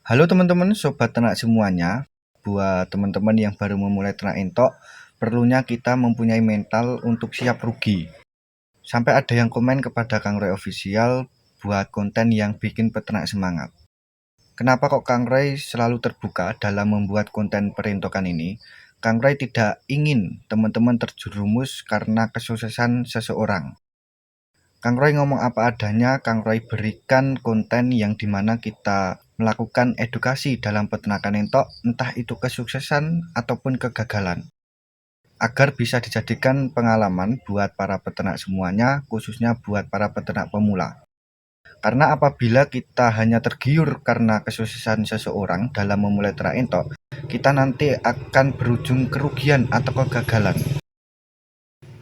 Halo teman-teman, sobat ternak semuanya. Buat teman-teman yang baru memulai ternak entok, perlunya kita mempunyai mental untuk siap rugi. Sampai ada yang komen kepada Kang Roy Official buat konten yang bikin peternak semangat. Kenapa kok Kang Roy selalu terbuka dalam membuat konten perintokan ini? Kang Roy tidak ingin teman-teman terjerumus karena kesuksesan seseorang. Kang Roy ngomong apa adanya, Kang Roy berikan konten yang dimana kita melakukan edukasi dalam peternakan entok, entah itu kesuksesan ataupun kegagalan, agar bisa dijadikan pengalaman buat para peternak semuanya, khususnya buat para peternak pemula. Karena apabila kita hanya tergiur karena kesuksesan seseorang dalam memulai ternak entok, kita nanti akan berujung kerugian atau kegagalan.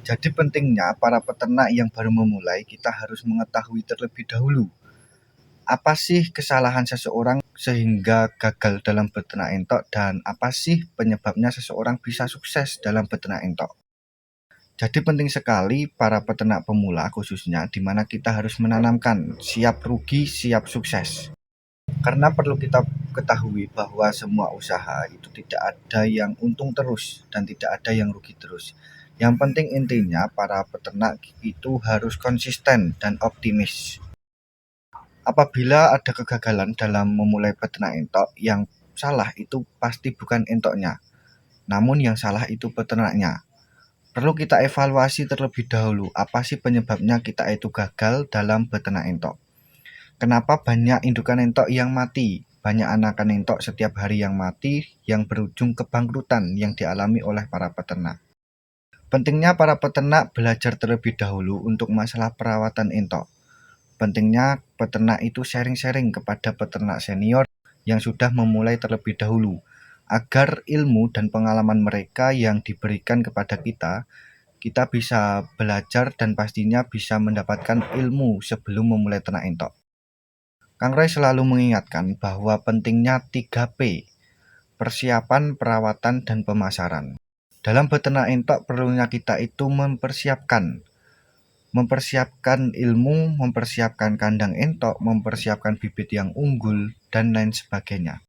Jadi pentingnya para peternak yang baru memulai, kita harus mengetahui terlebih dahulu apa sih kesalahan seseorang sehingga gagal dalam beternak entok, dan apa sih penyebabnya seseorang bisa sukses dalam beternak entok. Jadi penting sekali para peternak pemula khususnya, di mana kita harus menanamkan siap rugi, siap sukses. Karena perlu kita ketahui bahwa semua usaha itu tidak ada yang untung terus dan tidak ada yang rugi terus. Yang penting intinya para peternak itu harus konsisten dan optimis. Apabila ada kegagalan dalam memulai peternak entok, yang salah itu pasti bukan entoknya, namun yang salah itu peternaknya. Perlu kita evaluasi terlebih dahulu, apa sih penyebabnya kita itu gagal dalam beternak entok. Kenapa banyak indukan entok yang mati, banyak anakan entok setiap hari yang mati, yang berujung kebangkrutan yang dialami oleh para peternak. Pentingnya para peternak belajar terlebih dahulu untuk masalah perawatan entok. Pentingnya peternak itu sharing-sharing kepada peternak senior yang sudah memulai terlebih dahulu, agar ilmu dan pengalaman mereka yang diberikan kepada kita bisa belajar dan pastinya bisa mendapatkan ilmu sebelum memulai ternak entok. Kang Roy selalu mengingatkan bahwa pentingnya 3P, persiapan, perawatan, dan pemasaran. Dalam beternak entok perlunya kita itu mempersiapkan ilmu, mempersiapkan kandang entok, mempersiapkan bibit yang unggul, dan lain sebagainya.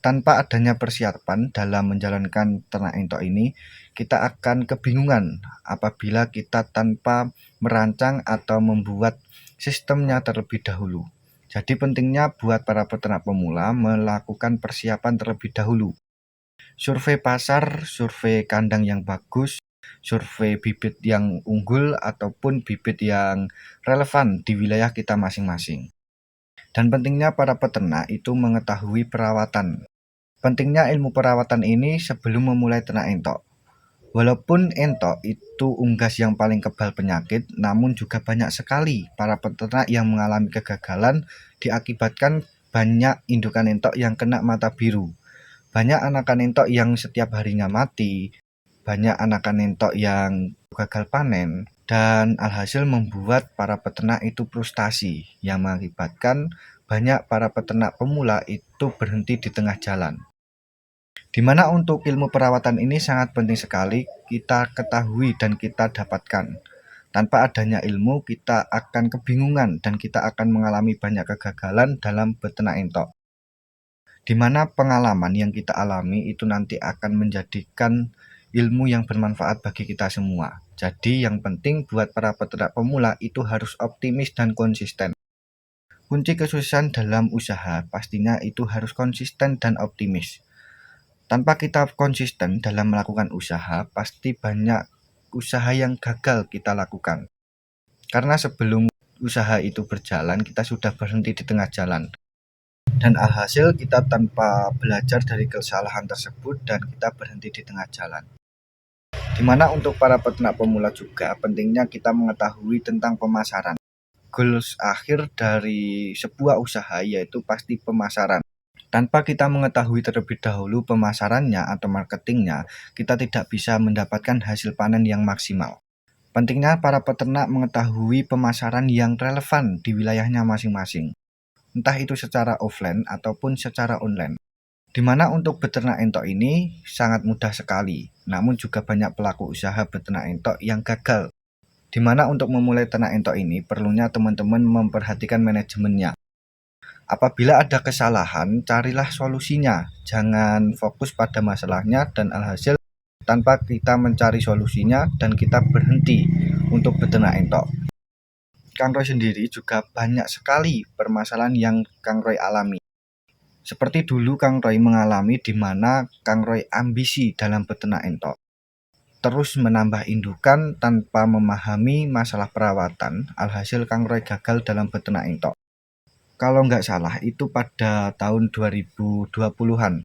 Tanpa adanya persiapan dalam menjalankan ternak entok ini, kita akan kebingungan apabila kita tanpa merancang atau membuat sistemnya terlebih dahulu. Jadi pentingnya buat para peternak pemula melakukan persiapan terlebih dahulu. Survei pasar, survei kandang yang bagus, survei bibit yang unggul ataupun bibit yang relevan di wilayah kita masing-masing. Dan pentingnya para peternak itu mengetahui perawatan. Pentingnya ilmu perawatan ini sebelum memulai ternak entok. Walaupun entok itu unggas yang paling kebal penyakit, namun juga banyak sekali para peternak yang mengalami kegagalan diakibatkan banyak indukan entok yang kena mata biru. Banyak anakan entok yang setiap harinya mati, banyak anakan entok yang gagal panen, dan alhasil membuat para peternak itu frustasi yang mengakibatkan banyak para peternak pemula itu berhenti di tengah jalan. Dimana untuk ilmu perawatan ini sangat penting sekali kita ketahui dan kita dapatkan. Tanpa adanya ilmu, kita akan kebingungan dan kita akan mengalami banyak kegagalan dalam beternak entok. Dimana pengalaman yang kita alami itu nanti akan menjadikan ilmu yang bermanfaat bagi kita semua. Jadi yang penting buat para peternak pemula itu harus optimis dan konsisten. Kunci kesuksesan dalam usaha pastinya itu harus konsisten dan optimis. Tanpa kita konsisten dalam melakukan usaha, pasti banyak usaha yang gagal kita lakukan. Karena sebelum usaha itu berjalan, kita sudah berhenti di tengah jalan. Dan alhasil kita tanpa belajar dari kesalahan tersebut dan kita berhenti di tengah jalan. Dimana untuk para peternak pemula juga pentingnya kita mengetahui tentang pemasaran. Goals akhir dari sebuah usaha yaitu pasti pemasaran. Tanpa kita mengetahui terlebih dahulu pemasarannya atau marketingnya, kita tidak bisa mendapatkan hasil panen yang maksimal. Pentingnya para peternak mengetahui pemasaran yang relevan di wilayahnya masing-masing, entah itu secara offline ataupun secara online. Dimana untuk beternak entok ini sangat mudah sekali, namun juga banyak pelaku usaha beternak entok yang gagal. Dimana untuk memulai ternak entok ini perlunya teman-teman memperhatikan manajemennya. Apabila ada kesalahan, carilah solusinya. Jangan fokus pada masalahnya dan alhasil tanpa kita mencari solusinya dan kita berhenti untuk beternak entok. Kang Roy sendiri juga banyak sekali permasalahan yang Kang Roy alami. Seperti dulu Kang Roy mengalami di mana Kang Roy ambisi dalam beternak entok. Terus menambah indukan tanpa memahami masalah perawatan, alhasil Kang Roy gagal dalam beternak entok. Kalau nggak salah itu pada tahun 2020-an,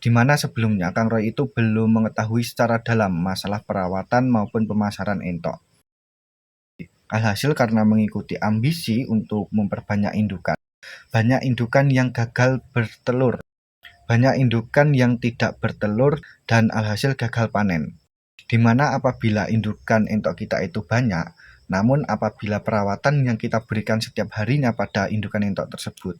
di mana sebelumnya Kang Roy itu belum mengetahui secara dalam masalah perawatan maupun pemasaran entok. Alhasil karena mengikuti ambisi untuk memperbanyak indukan, banyak indukan yang gagal bertelur, banyak indukan yang tidak bertelur dan alhasil gagal panen. Dimana apabila indukan entok kita itu banyak, namun apabila perawatan yang kita berikan setiap harinya pada indukan entok tersebut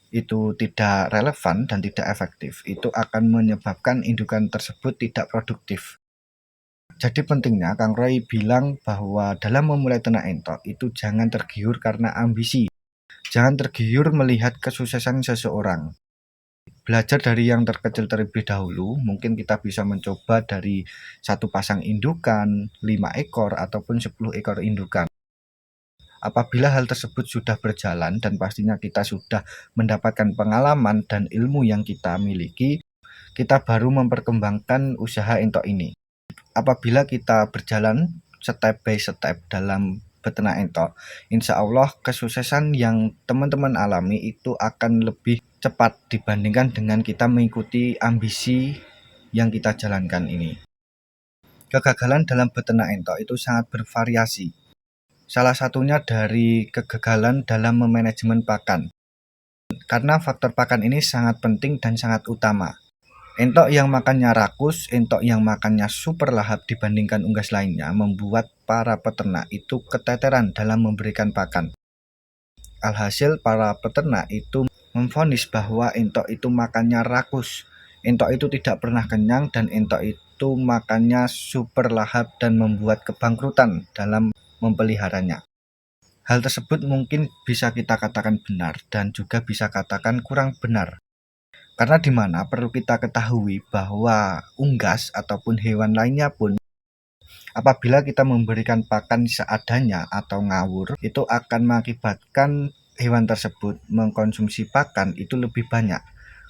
itu tidak relevan dan tidak efektif, itu akan menyebabkan indukan tersebut tidak produktif. Jadi pentingnya Kang Roy bilang bahwa dalam memulai ternak entok itu jangan tergiur karena ambisi, jangan tergiur melihat kesuksesan seseorang. Belajar dari yang terkecil terlebih dahulu, mungkin kita bisa mencoba dari satu pasang indukan, 5 ekor, ataupun 10 ekor indukan. Apabila hal tersebut sudah berjalan dan pastinya kita sudah mendapatkan pengalaman dan ilmu yang kita miliki, kita baru memperkembangkan usaha entok ini. Apabila kita berjalan step by step dalam beternak entok, insya Allah kesuksesan yang teman-teman alami itu akan lebih cepat dibandingkan dengan kita mengikuti ambisi yang kita jalankan ini. Kegagalan dalam beternak entok itu sangat bervariasi. Salah satunya dari kegagalan dalam memanajemen pakan. Karena faktor pakan ini sangat penting dan sangat utama. Entok yang makannya rakus, entok yang makannya super lahap dibandingkan unggas lainnya membuat para peternak itu keteteran dalam memberikan pakan. Alhasil para peternak itu memvonis bahwa entok itu makannya rakus, entok itu tidak pernah kenyang dan entok itu makannya super lahap dan membuat kebangkrutan dalam memeliharanya. Hal tersebut mungkin bisa kita katakan benar dan juga bisa katakan kurang benar. Karena di mana perlu kita ketahui bahwa unggas ataupun hewan lainnya pun apabila kita memberikan pakan seadanya atau ngawur, itu akan mengakibatkan hewan tersebut mengkonsumsi pakan itu lebih banyak.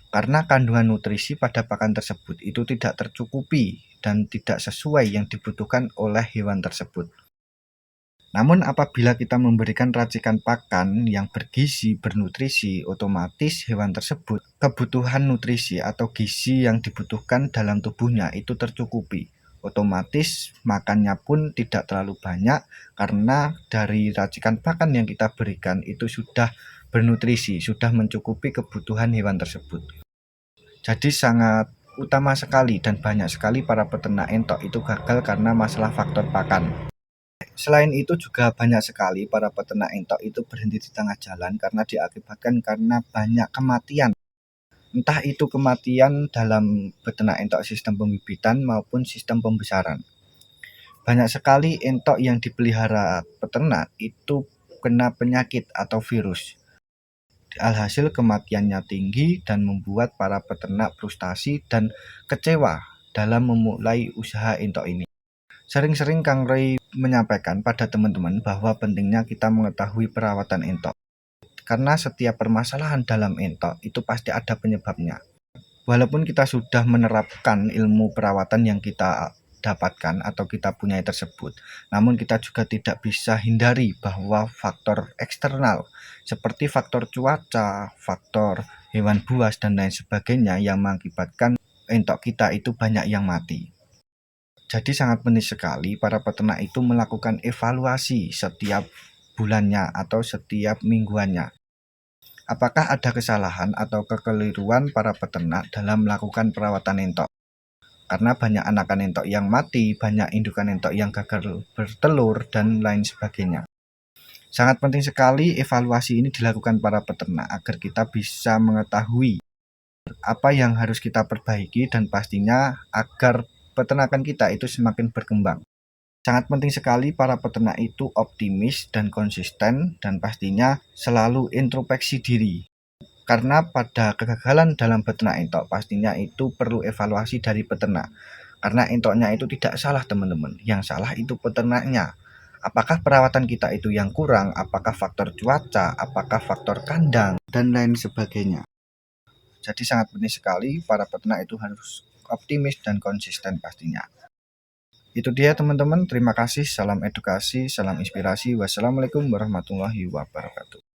Karena kandungan nutrisi pada pakan tersebut itu tidak tercukupi dan tidak sesuai yang dibutuhkan oleh hewan tersebut. Namun apabila kita memberikan racikan pakan yang bergizi, bernutrisi, otomatis hewan tersebut kebutuhan nutrisi atau gizi yang dibutuhkan dalam tubuhnya itu tercukupi. Otomatis makannya pun tidak terlalu banyak karena dari racikan pakan yang kita berikan itu sudah bernutrisi, sudah mencukupi kebutuhan hewan tersebut. Jadi sangat utama sekali dan banyak sekali para peternak entok itu gagal karena masalah faktor pakan. Selain itu juga banyak sekali para peternak entok itu berhenti di tengah jalan karena diakibatkan karena banyak kematian. Entah itu kematian dalam beternak entok sistem pembibitan maupun sistem pembesaran. Banyak sekali entok yang dipelihara peternak itu kena penyakit atau virus. Alhasil kematiannya tinggi dan membuat para peternak frustasi dan kecewa dalam memulai usaha entok ini. Sering-sering Kang Roy menyampaikan pada teman-teman bahwa pentingnya kita mengetahui perawatan entok. Karena setiap permasalahan dalam entok itu pasti ada penyebabnya. Walaupun kita sudah menerapkan ilmu perawatan yang kita dapatkan atau kita punyai tersebut, namun kita juga tidak bisa hindari bahwa faktor eksternal seperti faktor cuaca, faktor hewan buas dan lain sebagainya yang mengakibatkan entok kita itu banyak yang mati. Jadi sangat penting sekali para peternak itu melakukan evaluasi setiap bulannya atau setiap mingguannya. Apakah ada kesalahan atau kekeliruan para peternak dalam melakukan perawatan entok? Karena banyak anakan entok yang mati, banyak indukan entok yang gagal bertelur, dan lain sebagainya. Sangat penting sekali evaluasi ini dilakukan para peternak agar kita bisa mengetahui apa yang harus kita perbaiki dan pastinya agar peternakan kita itu semakin berkembang. Sangat penting sekali para peternak itu optimis dan konsisten dan pastinya selalu introspeksi diri. Karena pada kegagalan dalam beternak entok pastinya itu perlu evaluasi dari peternak. Karena entoknya itu tidak salah teman-teman, yang salah itu peternaknya. Apakah perawatan kita itu yang kurang, apakah faktor cuaca, apakah faktor kandang, dan lain sebagainya. Jadi sangat penting sekali para peternak itu harus optimis dan konsisten pastinya. Itu dia teman-teman, terima kasih, salam edukasi, salam inspirasi, wassalamualaikum warahmatullahi wabarakatuh.